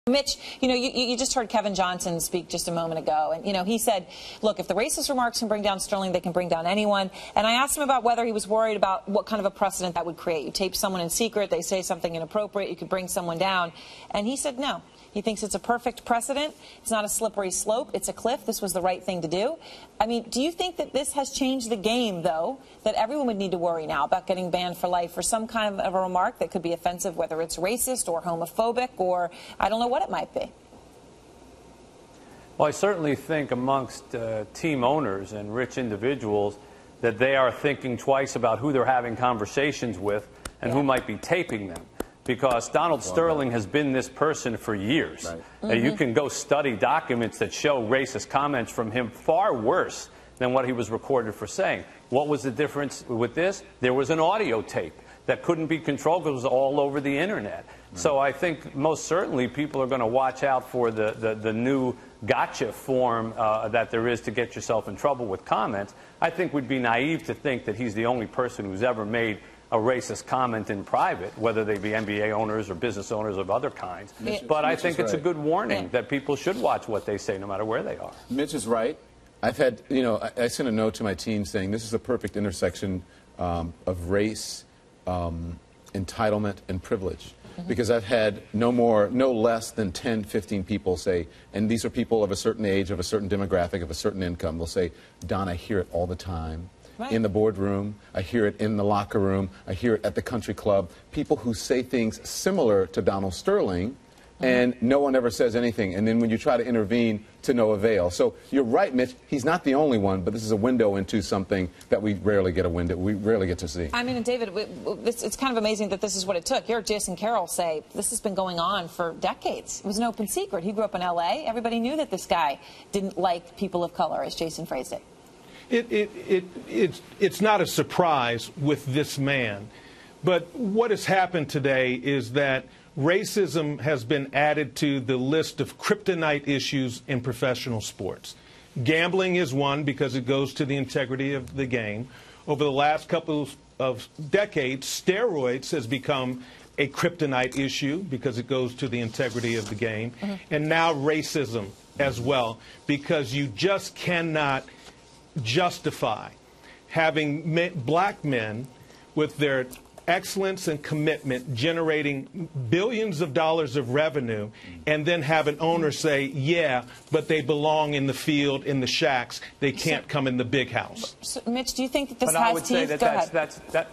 Mitch, you just heard Kevin Johnson speak just a moment ago, and, he said, look, if the racist remarks can bring down Sterling, they can bring down anyone. And I asked him about whether he was worried about what kind of a precedent that would create. You tape someone in secret, they say something inappropriate, you could bring someone down. And he said no. He thinks it's a perfect precedent. It's not a slippery slope. It's a cliff. This was the right thing to do. I mean, do you think that this has changed the game, though, that everyone would need to worry now about getting banned for life for some kind of a remark that could be offensive, whether it's racist or homophobic or I don't know what it might be? Well, I certainly think amongst team owners and rich individuals that they are thinking twice about who they're having conversations with and who might be taping them. Because Donald Sterling has been this person for years. Right. You can go study documents that show racist comments from him far worse than what he was recorded for saying. What was the difference with this? There was an audio tape that couldn't be controlled because it was all over the internet. Right. So I think most certainly people are going to watch out for the new gotcha form that there is to get yourself in trouble with comments. I think we'd be naive to think that he's the only person who's ever made a racist comment in private, whether they be NBA owners or business owners of other kinds. But I think it's a good warning that people should watch what they say no matter where they are. Mitch is right. I've had, I sent a note to my team saying this is a perfect intersection of race, entitlement, and privilege. Because I've had no less than 10, 15 people say, and these are people of a certain age, of a certain demographic, of a certain income, they'll say, Don, I hear it all the time. Right. In the boardroom, I hear it in the locker room, I hear it at the country club. People who say things similar to Donald Sterling, and no one ever says anything. And then when you try to intervene, to no avail. So you're right, Mitch. He's not the only one, but this is a window into something that we rarely get to see. I mean, and David, it's kind of amazing that this is what it took. You heard Jason Carroll say this has been going on for decades. It was an open secret. He grew up in L.A. Everybody knew that this guy didn't like people of color, as Jason phrased it. It's not a surprise with this man. But what has happened today is that racism has been added to the list of kryptonite issues in professional sports. Gambling is one because it goes to the integrity of the game. Over the last couple of decades, steroids has become a kryptonite issue because it goes to the integrity of the game. And now racism as well, because you just cannot justify having black men with their excellence and commitment generating billions of dollars of revenue and then have an owner say, yeah, but they belong in the field, in the shacks. They can't come in the big house. So, Mitch, do you think that this has teeth? I would say that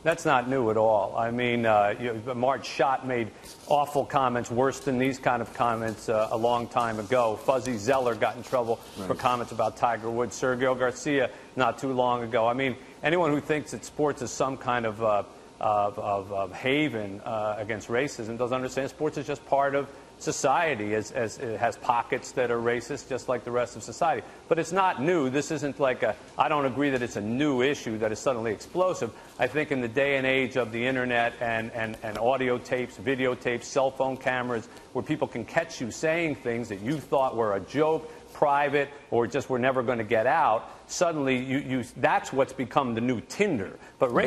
that's not new at all. I mean, Marge Schott made awful comments, worse than these kind of comments a long time ago. Fuzzy Zeller got in trouble for comments about Tiger Woods. Sergio Garcia not too long ago. I mean, anyone who thinks that sports is some kind of haven against racism doesn't understand sports is just part of society, as it has pockets that are racist just like the rest of society. But it's not new. This isn't like I don't agree that it's a new issue that is suddenly explosive. I think in the day and age of the internet and audio tapes, videotapes, cell phone cameras, where people can catch you saying things that you thought were a joke, private, or just were never going to get out, suddenly that's what's become the new Tinder. But racism